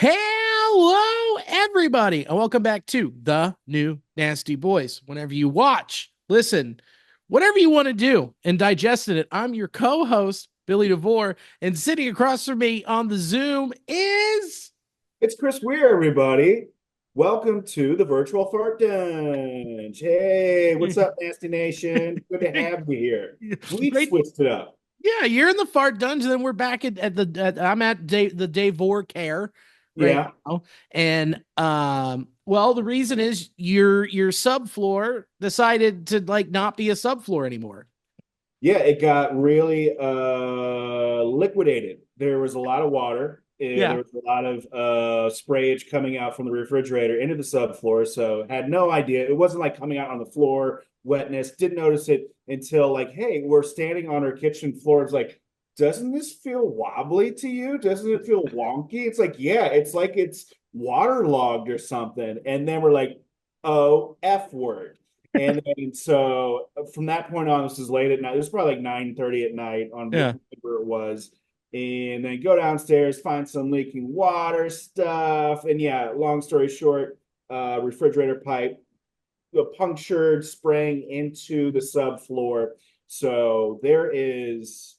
Hello, everybody, and welcome back to the New Nasty Boys. Whenever you watch, listen, whatever you want to do and digest it, I'm your co-host, Billy DeVore, and sitting across from me on the Zoom is It's Chris Weir, everybody. Welcome to the virtual fart dunge. Hey, what's up, Nasty Nation? Good to have you here. We great. switched it up. Yeah, you're in the fart dungeon, and we're back I'm at the Davor care right Yeah, now, and well, the reason is your subfloor decided to like not be a subfloor anymore. yeah, it got really liquidated. There was a lot of water. There Yeah. was a lot of sprayage coming out from the refrigerator into the subfloor. So had no idea. It wasn't like coming out on the floor, wetness. Didn't notice it until like, hey, we're standing on our kitchen floor. It's like, doesn't this feel wobbly to you? Doesn't it feel wonky? It's like, yeah, it's like it's waterlogged or something. And then we're like, oh, F word. And then so from that point on, this is late at night. It was probably like 9:30 at night on Yeah. whatever it was. And then go downstairs, find some leaking water stuff. And yeah, long story short, refrigerator pipe punctured, spraying into the subfloor. So there was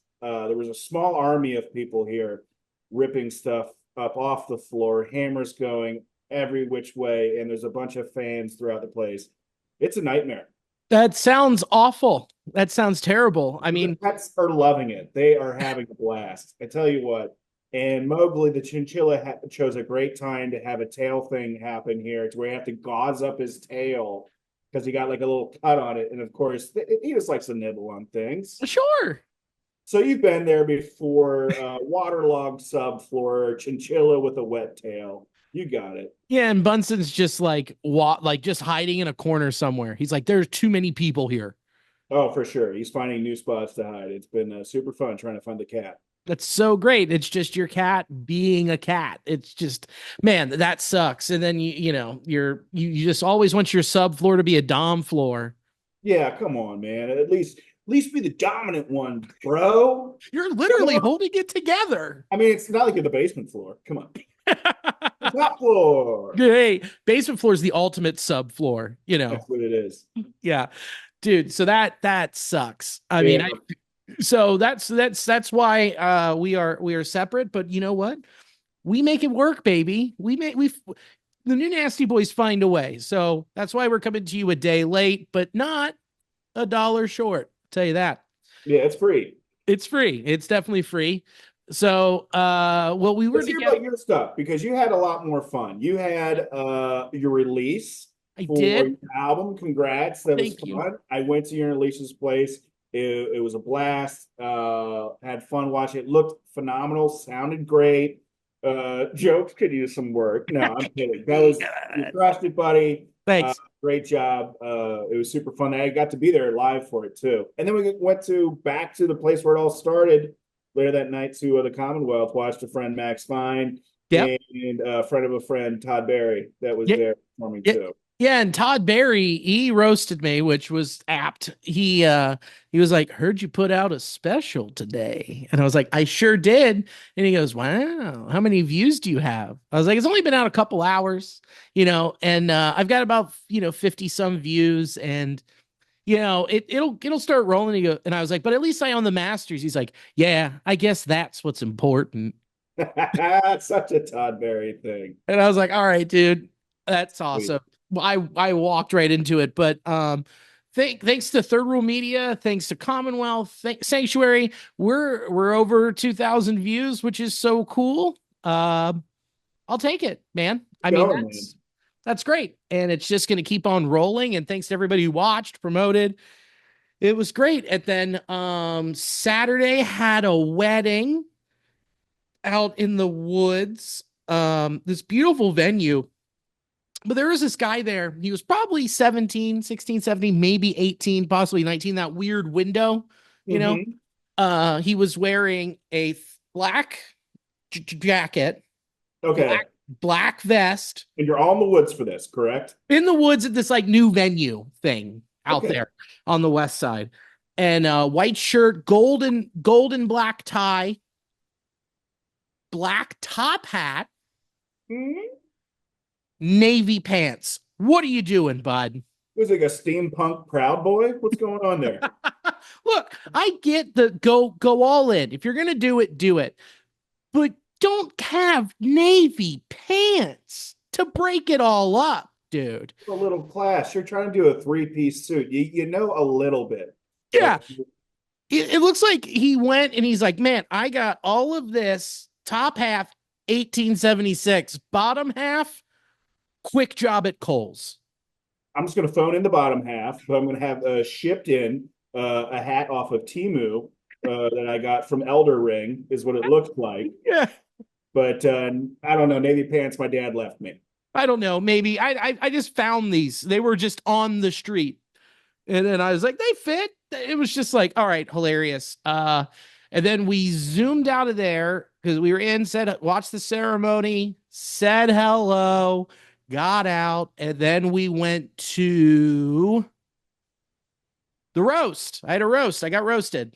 a small army of people here ripping stuff up off the floor, hammers going every which way, and there's a bunch of fans throughout the place. It's a nightmare. That sounds awful. That sounds terrible. I The mean, pets are loving it. They are having a blast. I tell you what. And Mowgli, the chinchilla, chose a great time to have a tail thing happen here, to where you have to gauze up his tail because he got like a little cut on it. And of course, he just likes to nibble on things. sure. So you've been there before. Waterlogged subfloor, chinchilla with a wet tail. You got it. Yeah, and Bunson's just like just hiding in a corner somewhere. He's like, there's too many people here. Oh, for sure. He's finding new spots to hide. It's been super fun trying to find the cat. That's so great. It's just your cat being a cat. It's just, man, that sucks. And then you just always want your subfloor to be a dom floor. Yeah, come on, man. At least be the dominant one, bro. You're Come literally on. holding it together. I mean, it's not like you're the basement floor. Come on. The top floor. Hey, basement floor is the ultimate subfloor, That's what it is. Yeah. Dude, so that sucks. I mean, Yeah. so that's why we are separate, but you know what? We make it work, baby. We the new Nasty Boys find a way. So that's why we're coming to you a day late, but not a dollar short. I'll tell you that. Yeah, it's free. It's free. It's definitely free. So well, we were Let's hear together. about your stuff because you had a lot more fun. You had your release I for did. your album. Congrats. That was Thank you. fun. I went to your and Alicia's place. It was a blast. Had fun watching it. Looked phenomenal. Sounded great. Jokes could use some work. No, I'm kidding. That was you crushed it, buddy. Uh, Thanks. Great job. It was super fun. I got to be there live for it too. And then we went to back to the place where it all started later that night to the Commonwealth. Watched a friend Max Fine Yep. and a friend of a friend Todd Barry that was Yep. there performing Yep. too. Yeah, and Todd Barry, he roasted me, which was apt. He was like, "Heard you put out a special today." And I was like, "I sure did." And he goes, "Wow, how many views do you have?" I was like, "It's only been out a couple hours, and I've got about, 50 some views and it'll start rolling." And I was like, "But at least I own the masters." He's like, "Yeah, I guess that's what's important." Such a Todd Barry thing. And I was like, "All right, dude, that's Sweet. awesome." Well, I walked right into it, but thanks to Third Rule Media, thanks to Commonwealth, Sanctuary, we're over 2,000 views, which is so cool. I'll take it, man. I mean, Going, man. that's great, and it's just going to keep on rolling. And thanks to everybody who watched, promoted. It was great. And then Saturday had a wedding out in the woods. This beautiful venue. But there was this guy there. He was probably 17, 16, 17, maybe 18, possibly 19, that weird window, you know. Mm-hmm. He was wearing a black jacket, Okay. black vest And you're all in the woods for this, correct? in the woods at this like new venue thing out Okay. there on the west side. And white shirt, golden black tie, black top hat, Hmm? Navy pants. What are you doing, bud? It was like a steampunk Proud Boy. What's going on there? Look, I get the go all in. If you're gonna do it. But don't have navy pants to break it all up, dude. A little class. You're trying to do a three-piece suit. You know a little bit. Yeah, Okay. it looks like he went and he's like, man, I got all of this top half 1876, bottom half quick job at Kohl's. I'm just going to phone in the bottom half, but I'm going to have shipped in a hat off of Timu that I got from Elder Ring, is what it looks like. Yeah, But I don't know. Navy pants, my dad left me. I don't know. Maybe I just found these. They were just on the street. And then I was like, they fit. It was just like, all right, hilarious. And then we zoomed out of there because we were in, said, watched the ceremony, said hello, got out, and then we went to the roast. I had a roast. I got roasted.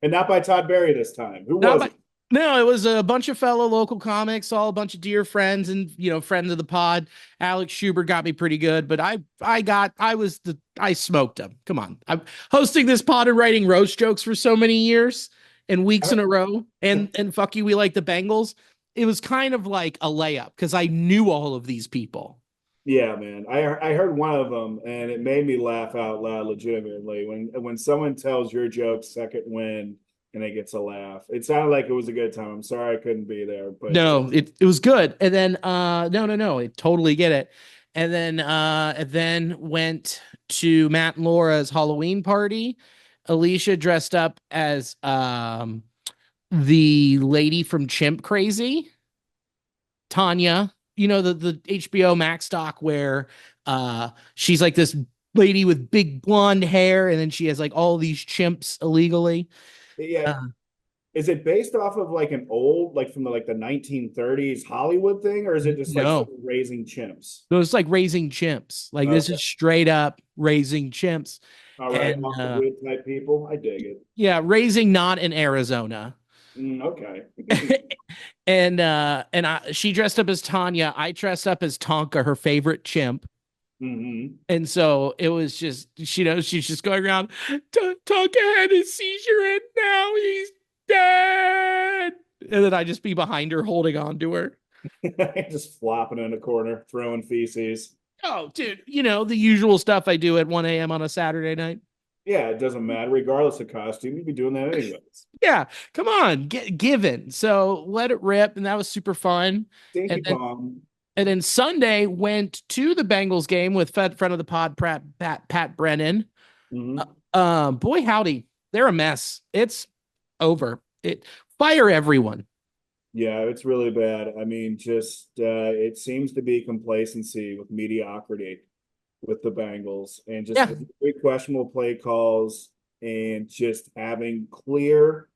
And not by Todd Berry this time. Who Not was by it? No, it was a bunch of fellow local comics, all a bunch of dear friends and friends of the pod. Alex Schubert got me pretty good, but I smoked him. Come on. I'm hosting this pod and writing roast jokes for so many years and weeks in a row. And fuck you, we like the Bengals. It was kind of like a layup because I knew all of these people. Yeah, man. I heard one of them, and it made me laugh out loud, legitimately. When someone tells your joke second win and it gets a laugh, it sounded like it was a good time. I'm sorry I couldn't be there, but No, it was good. And then no, I totally get it. And then went to Matt and Laura's Halloween party. Alicia dressed up as the lady from Chimp Crazy, Tanya, the HBO Max doc where she's like this lady with big blonde hair and then she has like all these chimps illegally. yeah. Uh, Is it based off of like an old, like from the 1930s Hollywood thing, or is it just like no. someone raising chimps? So it's like raising chimps. Like this Okay. is straight up raising chimps. All right. And Off the grid type people. I dig it. yeah, raising not in Arizona. Okay. And she dressed up as Tanya. I dressed up as Tonka, her favorite chimp. Hmm. And so it was just, she's just going around. Tonka had a seizure and now he's dead. And then I just be behind her holding on to her. Just flopping in a corner, throwing feces. Oh, dude, the usual stuff I do at 1 a.m. on a Saturday night. Yeah, it doesn't matter, regardless of costume. You'd be doing that anyways. Yeah, come on, get given. So let it rip, and that was super fun. And Stinky then Kong. and then Sunday went to the Bengals game with friend of the pod, Pat Brennan. Hmm. Boy howdy, they're a mess. It's over. It fire everyone. Yeah, it's really bad. I mean, just it seems to be complacency with mediocrity with the Bengals and just Yeah, very questionable play calls and just having clear,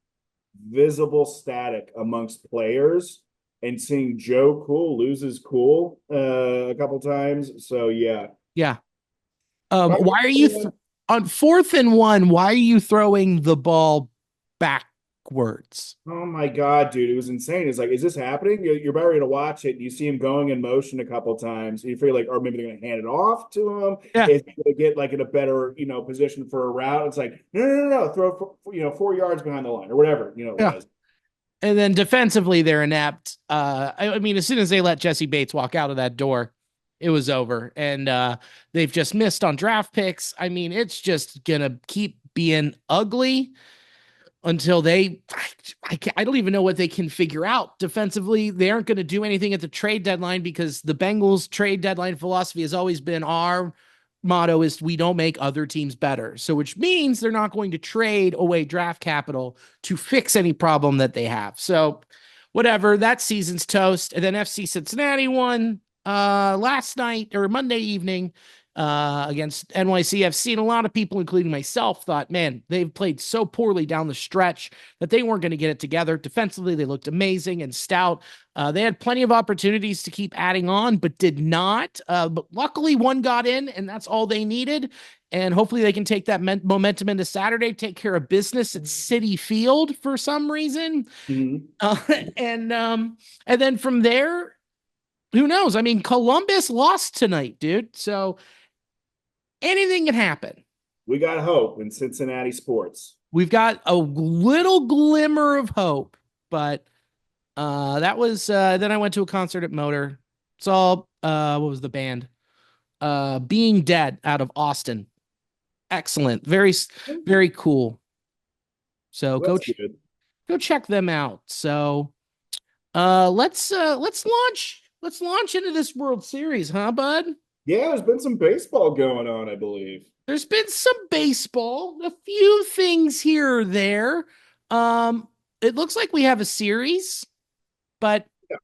visible static amongst players and seeing Joe Cool lose his cool a couple times. So yeah. yeah. Why are you on 4th and 1? Why are you throwing the ball backwards? Oh my God, dude, it was insane. It's like, is this happening? You're about ready to watch it. And you see him going in motion a couple times. You feel like, or maybe they're going to hand it off to him. Yeah, Is he going to get like in a better, position for a route? It's like, no, throw, 4 yards behind the line or whatever, it yeah. was. And then defensively, they're inept. I mean, as soon as they let Jesse Bates walk out of that door, it was over. And they've just missed on draft picks. I mean, it's just gonna keep being ugly until I don't even know what they can figure out defensively. They aren't going to do anything at the trade deadline because the Bengals trade deadline philosophy has always been our motto is we don't make other teams better. So which means they're not going to trade away draft capital to fix any problem that they have. So whatever, that season's toast. And then FC Cincinnati won last night or Monday evening against NYC. I've seen a lot of people, including myself, thought, man, they've played so poorly down the stretch that they weren't going to get it together. Defensively, they looked amazing and stout. They had plenty of opportunities to keep adding on, but did not. But luckily, one got in, and that's all they needed. And hopefully, they can take that momentum into Saturday, take care of business at City Field for some reason. Mhm. Uh, and um, and then from there, Who knows? I mean, Columbus lost tonight, dude. So anything can happen. We got hope in Cincinnati sports. We've got a little glimmer of hope, but that was then I went to a concert at Motor. It's all what was the band? Being Dead out of Austin. Excellent. Very cool. So Well, that's good. go check them out. So let's launch into this World Series, huh, bud? Yeah, there's been some baseball going on, I believe. There's been some baseball, a few things here or there. Um, it looks like we have a series, but Yeah.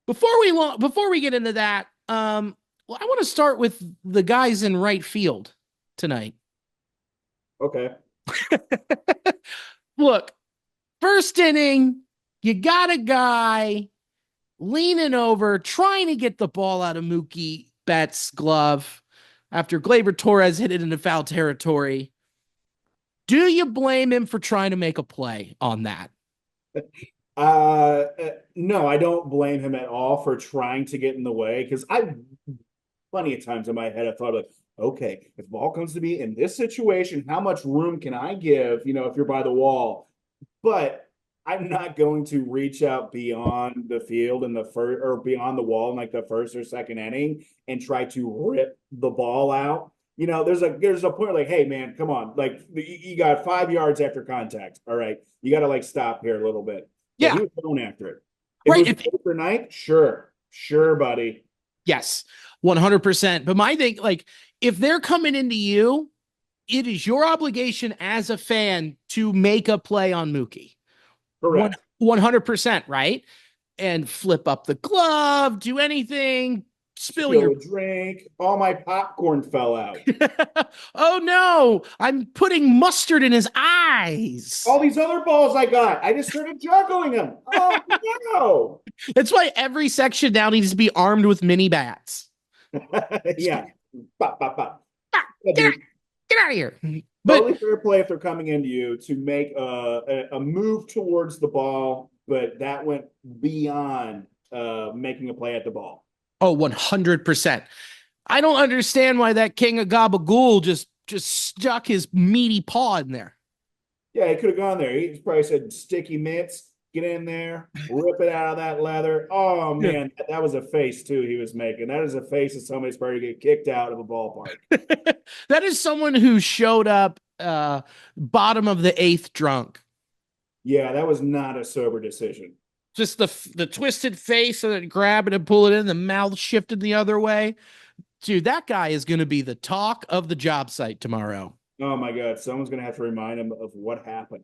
before we get into that, well, I want to start with the guys in right field tonight. Okay. Look, first inning, you got a guy leaning over, trying to get the ball out of Mookie Betts' glove after Gleyber Torres hit it into foul territory. Do you blame him for trying to make a play on that? No, I don't blame him at all for trying to get in the way because I plenty of times in my head I thought like, okay, if the ball comes to me in this situation, how much room can I give? If you're by the wall, but I'm not going to reach out beyond the field in the first or beyond the wall in like the first or second inning and try to rip the ball out. There's a point like, hey man, come on, like you got 5 yards after contact. All right, you got to like stop here a little bit. But he Yeah, was going after it. If it right. was over night, sure, buddy. Yes, 100%. But my thing, like, if they're coming into you, it is your obligation as a fan to make a play on Mookie. One Correct. 100%, right? And flip up the glove, do anything, spill Spill your a drink. All my popcorn fell out. oh no, I'm putting mustard in his eyes. All these other balls I got, I just started juggling them. Oh no! That's why every section now needs to be armed with mini bats. Yeah. Pop, pop, pop. Ah, Yeah, get, out, dude. get out of here. But Totally fair play if they're coming into you to make a move towards the ball, but that went beyond making a play at the ball. oh, 100%. I don't understand why that king of gabagool just stuck his meaty paw in there. Yeah, he could have gone there. He probably said sticky mitts, get in there, rip it out of that leather. Oh Yeah. man, that was a face too he was making. That is a face of somebody's probably to get kicked out of a ballpark. That is someone who showed up bottom of the eighth drunk. Yeah, that was not a sober decision. Just the twisted face and then grab it and pull it in, the mouth shifted the other way. Dude, that guy is going to be the talk of the job site tomorrow. Oh my God, someone's gonna have to remind him of what happened.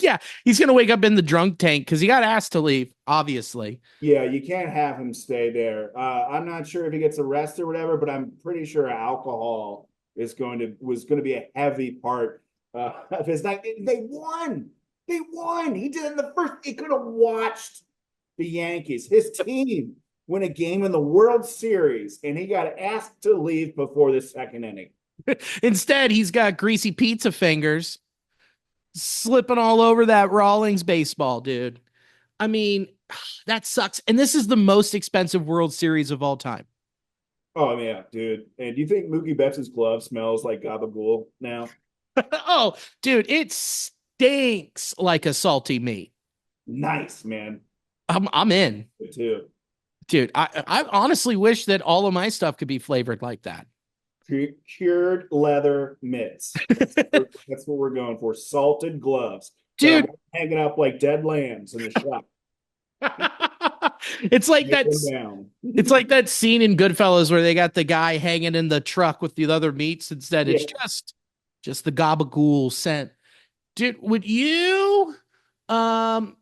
Yeah, he's going to wake up in the drunk tank because he got asked to leave, obviously. Yeah, you can't have him stay there. I'm not sure if he gets arrested or whatever, but I'm pretty sure alcohol was going to be a heavy part of his night. They won. They won. He did it in the first. He could have watched the Yankees, his team, win a game in the World Series, and he got asked to leave before the second inning. Instead, he's got greasy pizza fingers slipping all over that Rawlings baseball, dude. I mean, that sucks. And this is the most expensive World Series of all time. Oh yeah, dude. And do you think Mookie Betts' glove smells like gabagool now? Oh, dude, it stinks like a salty meat. Nice, man. I'm in. Good too. Dude, I honestly wish that all of my stuff could be flavored like that. Cured leather mitts. That's what we're going for. Salted gloves. Dude, Hanging up like dead lambs in the shop. it's like Take that them down. it's like that scene in Goodfellas where they got the guy hanging in the truck with the other meats. Instead, Yeah. it's just the gabagool scent. Dude, um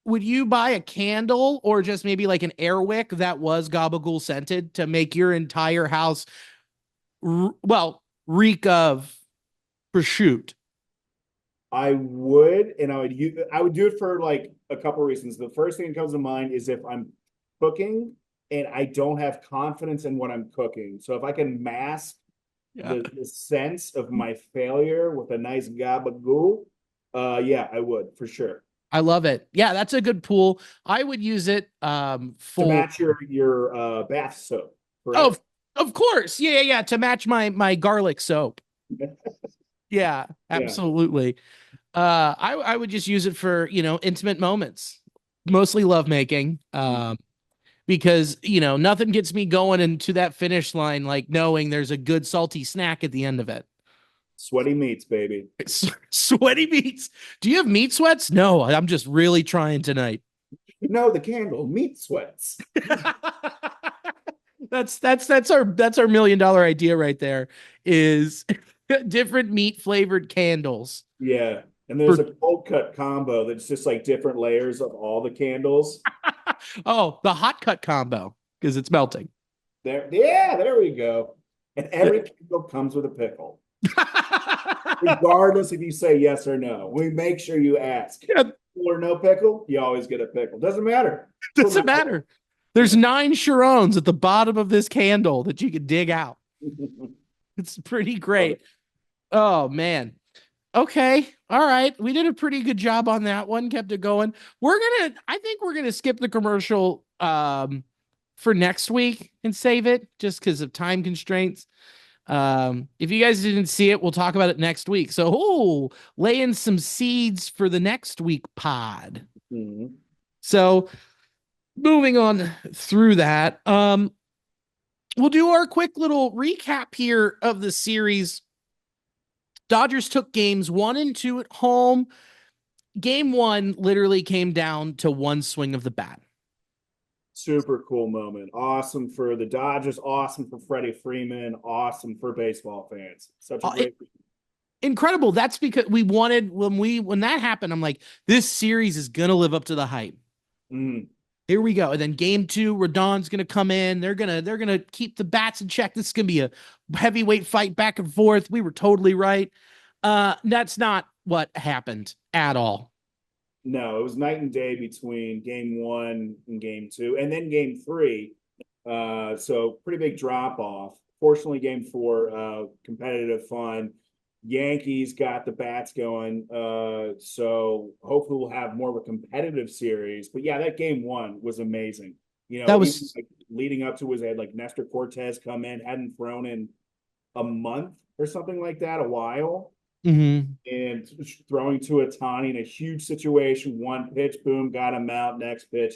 would you buy a candle or just maybe like an air wick that was gabagool scented to make your entire house reek of prosciutto? I would, and I would do it for like a couple of reasons. The first thing that comes to mind is if I'm cooking and I don't have confidence in what I'm cooking. So if I can mask Yeah. the sense of my failure with a nice gabagool, yeah, I would for sure. I love it. Yeah, that's a good pool. I would use it to for match your bath soap, oh, correct? of course. Yeah, yeah, yeah, to match my garlic soap. Yeah, Yeah. absolutely. I would just use it for, intimate moments, mostly lovemaking. Because, nothing gets me going into that finish line like knowing there's a good salty snack at the end of it. Sweaty meats, baby. Sweaty meats. Do you have meat sweats? No, I'm just really trying tonight. No, the candle, meat sweats. That's our $1 million idea right there is different meat flavored candles Yeah. And there's for a cold cut combo that's just like different layers of all the candles. oh, the hot cut combo because it's melting. There, yeah, there we go. And every candle comes with a pickle, regardless if you say yes or no. We make sure you ask. Yeah, Pickle or no pickle, you always get a pickle. Doesn't matter. For my doesn't matter. There's yeah. 9 Chirons at the bottom of this candle that you can dig out. It's pretty Love it. great. Oh man. Okay. All right. We did a pretty good job on that one. Kept it going. I think we're gonna skip the commercial for next week and save it just because of time constraints. If you guys didn't see it, we'll talk about it next week. So, lay in some seeds for the next week pod. Mhm. So, moving on through that, we'll do our quick little recap here of the series. Dodgers took games 1 and 2 at home. Game 1 literally came down to one swing of the bat. Super cool moment. Awesome for the Dodgers. Awesome for Freddie Freeman. Awesome for baseball fans. Such a It, great. incredible. That's because we wanted when that happened. I'm like, this series is gonna live up to the hype. Mm, Here we go. And then game 2, Rodon's gonna come in. They're gonna keep the bats in check. This is gonna be a heavyweight fight back and forth. We were totally right. That's not what happened at all. no, it was night and day between game one and game two, and then game three. So pretty big drop off. Fortunately, game four, competitive fun. Yankees got the bats going. So hopefully we'll have more of a competitive series. But yeah, that game one was amazing. That Even was like leading up to was they had like Nestor Cortez come in, hadn't thrown in a month or something like that, a while, mhm. and throwing to Otani in a huge situation. One pitch, boom, got him out. Next pitch,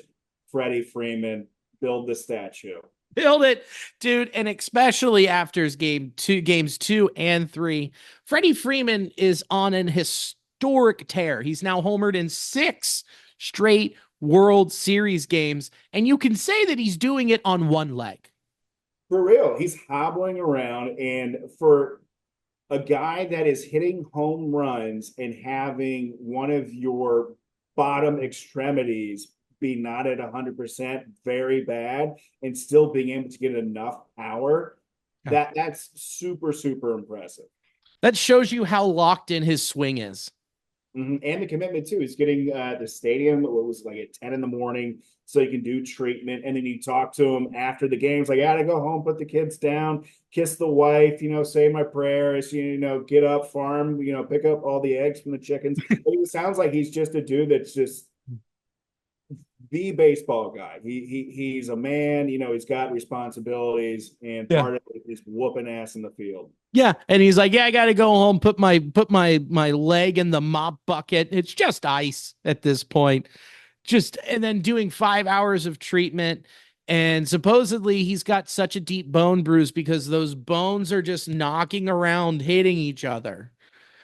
Freddie Freeman, build the statue. Build it, dude. And especially after games 2 and 3, Freddie Freeman is on an historic tear. He's now homered in 6 straight World Series games. And you can say that he's doing it on one leg. For real, he's hobbling around, and for a guy that is hitting home runs and having one of your bottom extremities be not at 100%, very bad, and still being able to get enough power, Yeah. that's super, super impressive. That shows you how locked in his swing is. And the commitment too. He's getting the stadium. It was like at 10 in the morning, so you can do treatment, and then you talk to him after the games. Like, I gotta go home, put the kids down, kiss the wife, say my prayers, get up, farm, pick up all the eggs from the chickens. It sounds like he's just a dude that's just the baseball guy. He's a man. He's got responsibilities, and Yeah. part of it is whooping ass in the field. Yeah, and he's like, "Yeah, I got to go home, put my leg in the mop bucket. It's just ice at this point." Just and then doing 5 hours of treatment, and supposedly he's got such a deep bone bruise because those bones are just knocking around, hitting each other.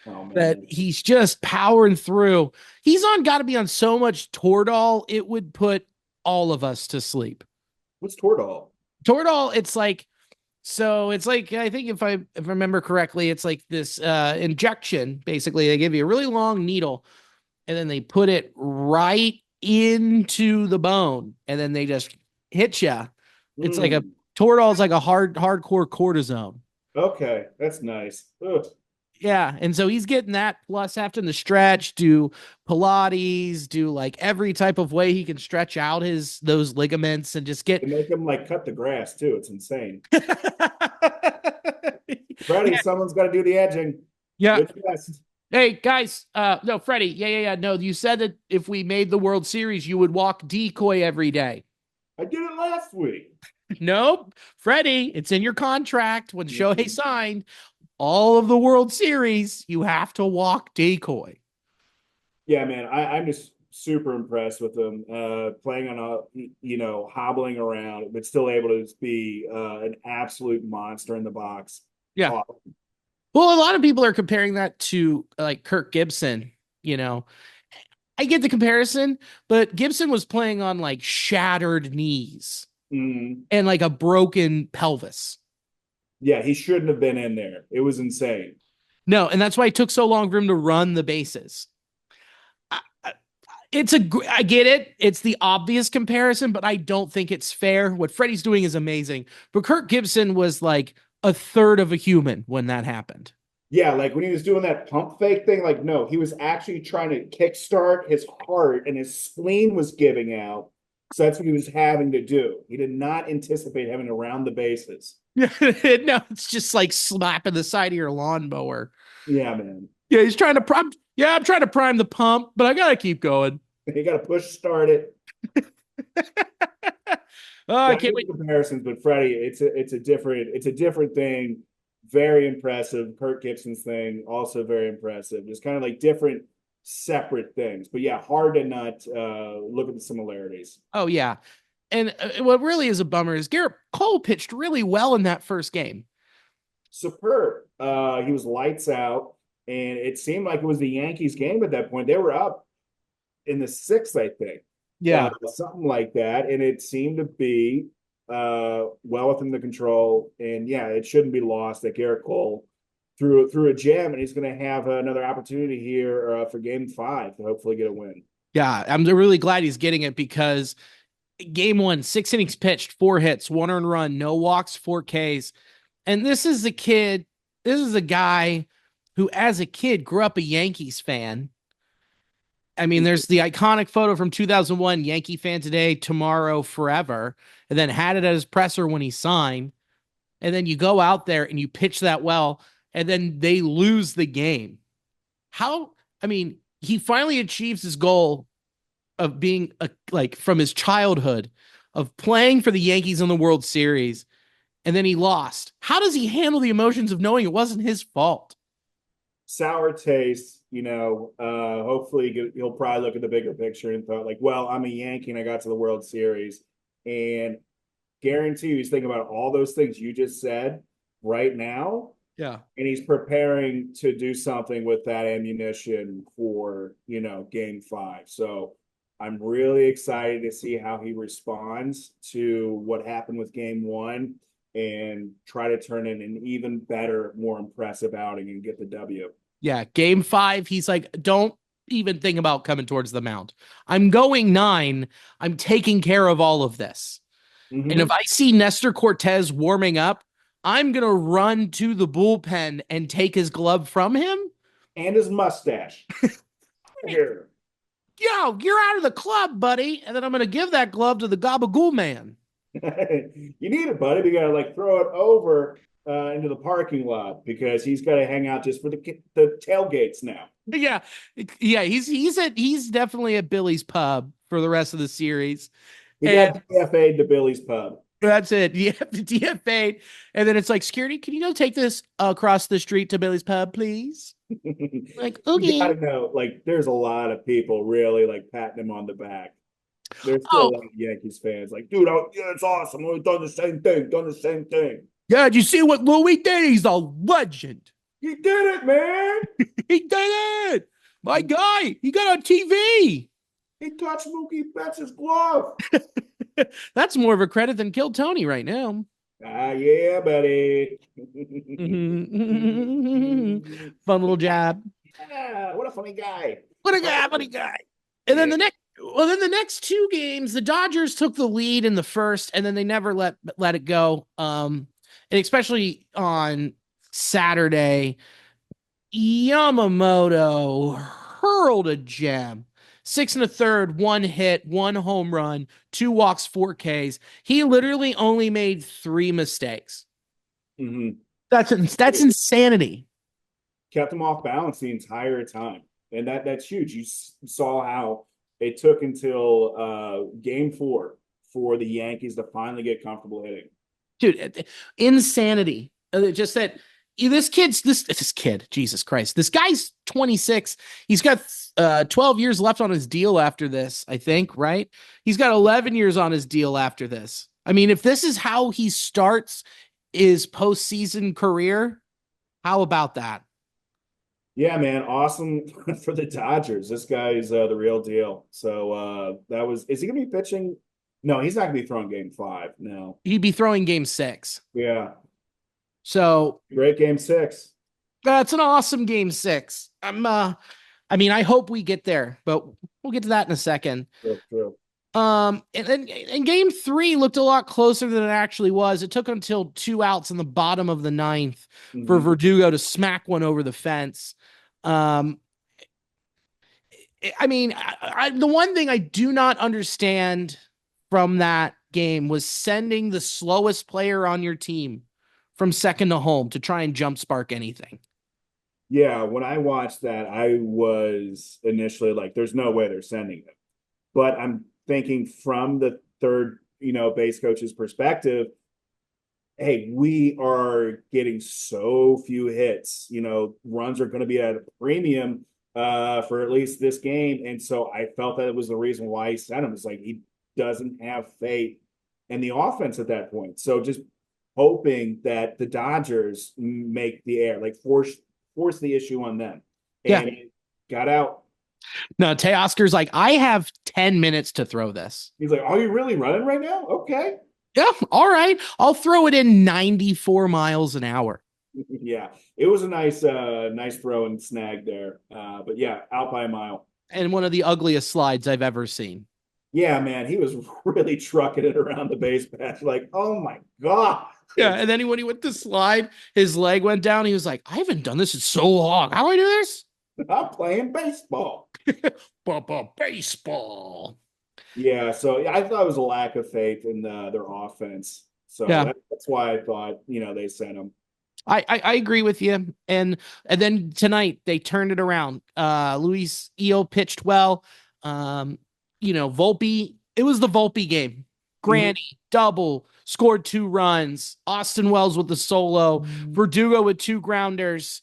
Oh That man, he's just powering through. He's got to be on so much Toradol, it would put all of us to sleep. what's Toradol? Toradol, it's like I think if I remember correctly, it's like this injection. Basically, they give you a really long needle, and then they put it right into the bone, and then they just hit you. It's like a Mm. Toradol is like a hardcore cortisone. Okay, that's nice. Ugh. Yeah, and so he's getting that plus after the stretch, do Pilates, do like every type of way he can stretch out his those ligaments and just get They make him like cut the grass too. It's insane. yeah, Freddie, someone's got to do the edging. yeah. Which best? Hey guys, no, Freddie, yeah. No, you said that if we made the World Series, you would walk decoy every day. I did it last week. Nope, Freddie, it's in your contract when Shohei Mhm. signed all of the World Series. You have to walk decoy. Yeah, man, I'm just super impressed with him playing on hobbling around, but still able to be an absolute monster in the box. Yeah. Awesome. Well, a lot of people are comparing that to like Kirk Gibson. You know, I get the comparison, but Gibson was playing on like shattered knees Mhm. and like a broken pelvis. Yeah, he shouldn't have been in there. It was insane. No, and that's why it took so long for him to run the bases. It's a, I get it. It's the obvious comparison, but I don't think it's fair. What Freddie's doing is amazing. But Kirk Gibson was like a third of a human when that happened. Yeah, like when he was doing that pump fake thing, like no, he was actually trying to kickstart his heart and his spleen was giving out. So that's what he was having to do. He did not anticipate having to round the bases. No, it's just like slapping the side of your lawnmower. Yeah, man. Yeah, he's trying to prime. Yeah, I'm trying to prime the pump, but I gotta keep going. You got to push start it. Oh, Yeah, I I can't get wait. the comparisons, but Freddie, it's a different thing. Very impressive. Kirk Gibson's thing also very impressive. Just kind of like different, separate things. But yeah, hard to not look at the similarities. Oh yeah, and what really is a bummer is Garrett Cole pitched really well in that first game. Superb. He was lights out, and it seemed like it was the Yankees game at that point. They were up in the sixth, I think, Yeah, something like that, and it seemed to be well within the control. And yeah, it shouldn't be lost that Garrett Cole threw a gem, and he's going to have another opportunity here for Game 5 to hopefully get a win. yeah, I'm really glad he's getting it because game one, 6 innings pitched, 4 hits, 1 earned run, no walks, 4 Ks. And this is a kid, this is a guy who, as a kid, grew up a Yankees fan. I mean, there's the iconic photo from 2001, Yankee fan today, tomorrow, forever, and then had it at his presser when he signed. And then you go out there and you pitch that well, and then they lose the game. How, I mean, he finally achieves his goal of being a, like from his childhood of playing for the Yankees in the World Series, and then he lost. How does he handle the emotions of knowing it wasn't his fault? Sour taste, hopefully he'll probably look at the bigger picture and thought like, well, I'm a Yankee and I got to the World Series, and guarantee you he's thinking about all those things you just said right now, Yeah. and he's preparing to do something with that ammunition for Game 5. So I'm really excited to see how he responds to what happened with Game 1 and try to turn in an even better, more impressive outing and get the W. Yeah. Game five, he's like, don't even think about coming towards the mound. I'm going nine. I'm taking care of all of this. And if Mm-hmm. I see Nestor Cortez warming up, I'm going to run to the bullpen and take his glove from him. And his mustache. Here. Yo, you're out of the club, buddy. And then I'm going to give that glove to the Gabagool man. You need it, buddy. We gotta like throw it over into the parking lot because he's got to hang out just for the tailgates now. Yeah. Yeah. He's definitely at Billy's pub for the rest of the series. He And got DFA'd to Billy's Pub. that's it. You have to DFA. And then it's like, security, can you go take this across the street to Billy's pub, please? Like, You okay. gotta know, like, there's a lot of people really like patting him on the back. There's still a Oh, lot of Yankees fans like, dude, oh, yeah, it's awesome. We've done the same thing, done the same thing. yeah. Did you see what Louis did? He's a legend. You did it, man. He did it. My guy, he got on TV. He touched Mookie Betts' glove. That's more of a credit than Kill Tony right now. Ah, yeah, buddy. Fun little jab. Yeah, what a funny guy. What a guy, what a guy. And then Yeah. the next 2 games, the Dodgers took the lead in the first, and then they never let it go. And especially on Saturday, Yamamoto hurled a gem. 6 1/3, 1 hit, 1 home run, 2 walks, 4 Ks. He literally only made 3 mistakes. Mm-hmm. That's insanity. kept them off balance the entire time, and that's huge. You saw how it took until game 4 for the Yankees to finally get comfortable hitting. Dude, insanity. Just that this kid, Jesus Christ. This guy's 26. He's got 12 years left on his deal after this, I think, right? He's got 11 years on his deal after this. I mean, if this is how he starts his postseason career, how about that? Yeah, man, awesome for the Dodgers. This guy's the real deal. So that was. Is he gonna be pitching? No, he's not gonna be throwing game 5. No. He'd be throwing game 6. Yeah, So great game 6. that's an awesome game 6. I mean, I hope we get there, but we'll get to that in a second. True, true. And game 3 looked a lot closer than it actually was. It took until 2 outs in the bottom of the ninth for Mm-hmm. Verdugo to smack one over the fence. Um, I mean, the one thing I do not understand from that game was sending the slowest player on your team from second to home to try and jump spark anything. Yeah, when I watched that, I was initially like, "There's no way they're sending him." But I'm thinking from the third, base coach's perspective, hey, we are getting so few hits. Runs are going to be at a premium for at least this game, and so I felt that it was the reason why he sent him. It's like he doesn't have faith in the offense at that point. So just hoping that the Dodgers make the air, like force the issue on them, Yeah. and it got out. No, Teoscar's like, I have 10 minutes to throw this. He's like, "Are you really running right now?" Okay. Yeah, all right. I'll throw it in 94 miles an hour. Yeah, it was a nice throw and snag there. But yeah, out by a mile. And one of the ugliest slides I've ever seen. Yeah, man, he was really trucking it around the base patch. Like, oh my god. Yeah, and then when he went to slide, his leg went down. He was like, I haven't done this in so long. How do I do this? I'm playing baseball. Baseball. Yeah, so I thought it was a lack of faith in their offense. So Yeah, that's why I thought they sent him. I agree with you. And then tonight they turned it around. Luis Eo pitched well. Volpe, it was the Volpe game. Mhm. Granny, double, scored 2 runs. Austin Wells with the solo. Verdugo with 2 grounders.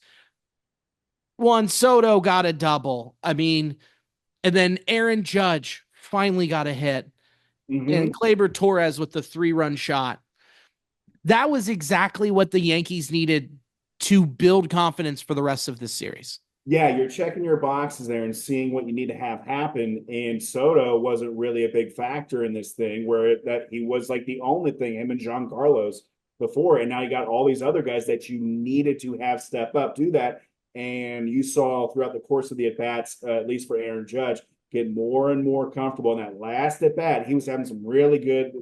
Juan Soto got a double. I mean, and then Aaron Judge finally got a hit. And Mhm. Kleber Torres with the 3-run shot. That was exactly what the Yankees needed to build confidence for the rest of this series. Yeah, you're checking your boxes there and seeing what you need to have happen. And Soto wasn't really a big factor in this thing, that he was like the only thing, him and John Carlos before. And now you got all these other guys that you needed to have step up, do that. And you saw throughout the course of the at bats, at least for Aaron Judge, get more and more comfortable. In that last at bat, he was having some really good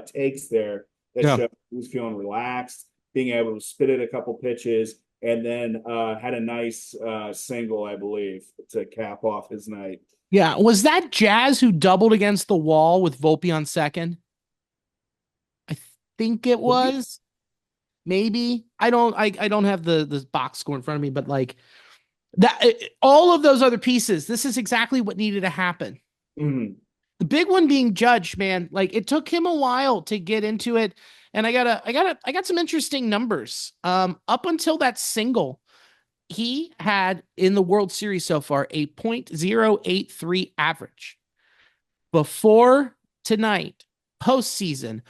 takes there that Yeah. showed he was feeling relaxed, being able to spit it a couple pitches, and then had a nice single, I believe, to cap off his night. Yeah. Was that Jazz who doubled against the wall with Volpe on second? I think it was. Maybe. I don't have the box score in front of me, but like that all of those other pieces, this is exactly what needed to happen. Mm-hmm. The big one being Judge, man. Like it took him a while to get into it. And I got some interesting numbers. Up until that single, he had in the World Series so far a .083 average. Before tonight, postseason,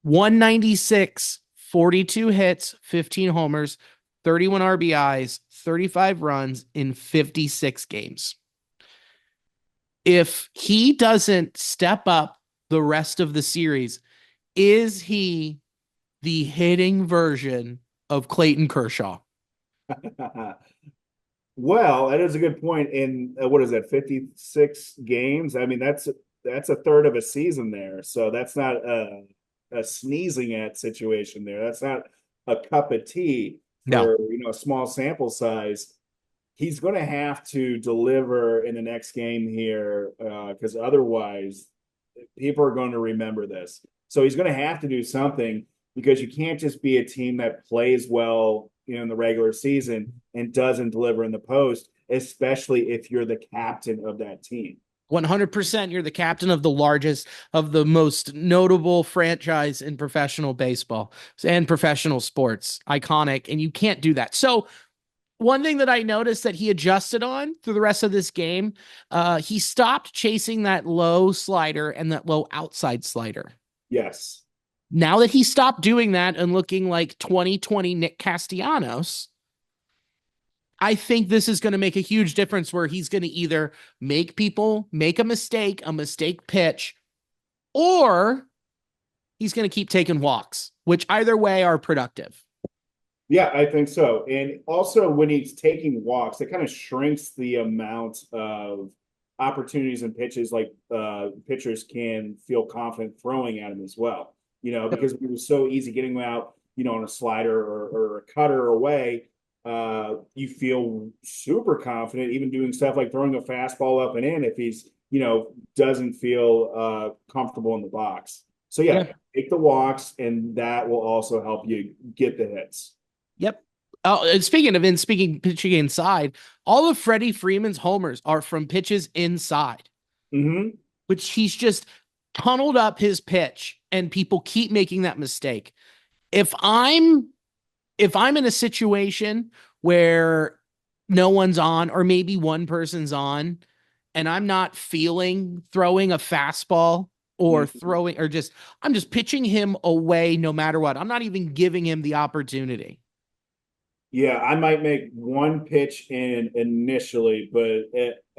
196, 42 hits, 15 homers, 31 RBIs, 35 runs in 56 games. If he doesn't step up the rest of the series, is he the hitting version of Clayton Kershaw? Well, that is a good point. In what is that, 56 games? I mean, that's a third of a season there. So that's not a sneezing at situation there. That's not a cup of tea No. for a small sample size. He's going to have to deliver in the next game here because otherwise people are going to remember this. So he's going to have to do something because you can't just be a team that plays well in the regular season and doesn't deliver in the post, especially if you're the captain of that team. 100%. You're the captain of the largest, of the most notable franchise in professional baseball and professional sports. Iconic. And you can't do that. So, one thing that I noticed that he adjusted on through the rest of this game, he stopped chasing that low slider and that low outside slider. Yes. Now that he stopped doing that and looking like 2020 Nick Castellanos, I think this is going to make a huge difference where he's going to either make people make a mistake pitch, or he's going to keep taking walks, which either way are productive. Yeah, I think so. And also, when he's taking walks, it kind of shrinks the amount of opportunities and pitches like pitchers can feel confident throwing at him as well. Because it was so easy getting him out, on a slider or a cutter away. You feel super confident even doing stuff like throwing a fastball up and in if he's, doesn't feel comfortable in the box. So, yeah, Yeah. take the walks, and that will also help you get the hits. Yep. Oh, and speaking pitching inside, all of Freddie Freeman's homers are from pitches inside, Mm-hmm. which he's just tunneled up his pitch, and people keep making that mistake. If I'm if I'm in a situation where no one's on, or maybe one person's on, and I'm not feeling throwing a fastball or Mm-hmm. throwing, or just I'm just pitching him away no matter what. I'm not even giving him the opportunity. Yeah, I might make one pitch in initially, but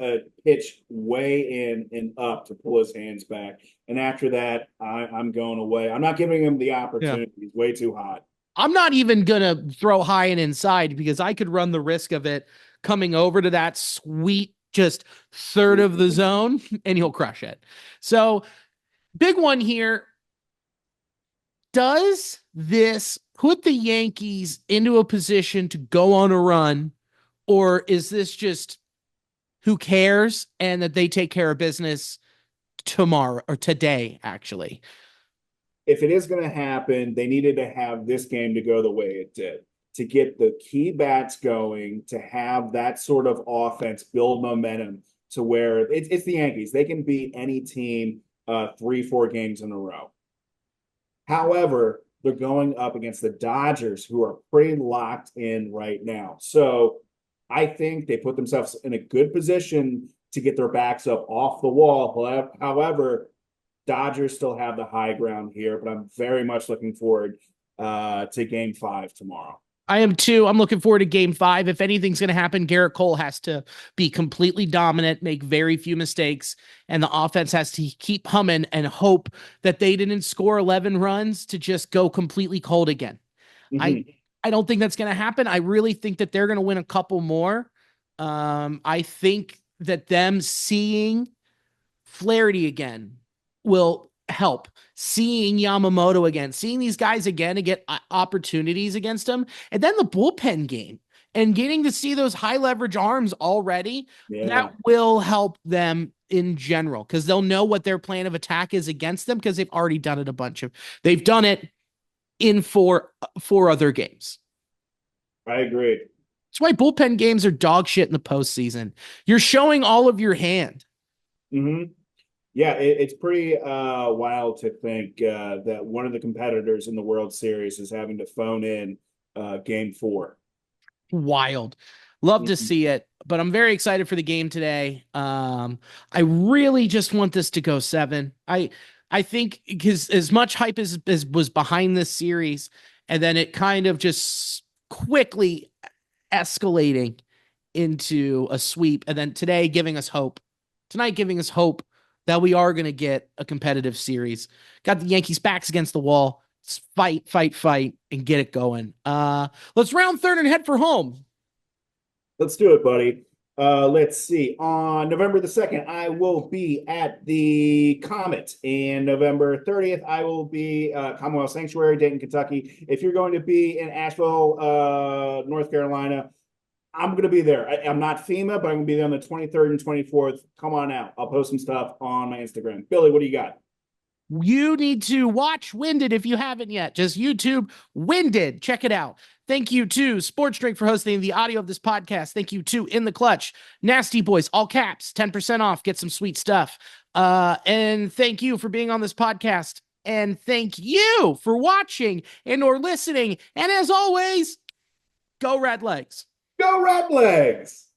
a pitch way in and up to pull his hands back. And after that, I'm going away. I'm not giving him the Yeah. opportunity. He's way too hot. I'm not even going to throw high and inside because I could run the risk of it coming over to that sweet just third of the zone and he'll crush it. So, big one here. Does this put the Yankees into a position to go on a run, or is this just who cares and that they take care of business tomorrow or today, actually? If it is going to happen, they needed to have this game to go the way it did, to get the key bats going, to have that sort of offense build momentum to where it's the Yankees. They can beat any team 3, 4 games in a row. However, they're going up against the Dodgers, who are pretty locked in right now. So I think they put themselves in a good position to get their backs up off the wall. However, Dodgers still have the high ground here, but I'm very much looking forward to Game 5 tomorrow. I am too. I'm looking forward to game 5. If anything's going to happen, Garrett Cole has to be completely dominant, make very few mistakes, and the offense has to keep humming and hope that they didn't score 11 runs to just go completely cold again. I Mm-hmm. I don't think that's going to happen. I really think that they're going to win a couple more. I think that them seeing Flaherty again will help. Seeing Yamamoto again, seeing these guys again to get opportunities against them, and then the bullpen game and getting to see those high leverage arms already, that Yeah, will help them in general because they'll know what their plan of attack is against them because they've already done it they've done it in four other games. I agree. That's why bullpen games are dog shit in the postseason. You're showing all of your hand. Mm-hmm. Yeah, it's pretty wild to think that one of the competitors in the World Series is having to phone in Game 4. Wild. Love to Mm-hmm. see it, but I'm very excited for the game today. I really just want this to go 7. I think because as much hype as was behind this series, and then it kind of just quickly escalating into a sweep, and then today giving us hope. Tonight giving us hope that we are going to get a competitive series. Got the Yankees backs against the wall. Let's fight, fight, fight, and get it going. Let's round third and head for home. Let's do it, buddy. Let's see. On November the 2nd, I will be at the Comet. And November 30th, I will be Commonwealth Sanctuary, Dayton, Kentucky. If you're going to be in Asheville, North Carolina, I'm going to be there. I'm not FEMA, but I'm going to be there on the 23rd and 24th. Come on out. I'll post some stuff on my Instagram. Billy, what do you got? You need to watch Winded if you haven't yet. Just YouTube Winded. Check it out. Thank you to Sports Drink for hosting the audio of this podcast. Thank you to In the Clutch, Nasty Boys, all caps, 10% off. Get some sweet stuff. And thank you for being on this podcast. And thank you for watching and or listening. And as always, go Red Legs. Go Red Legs!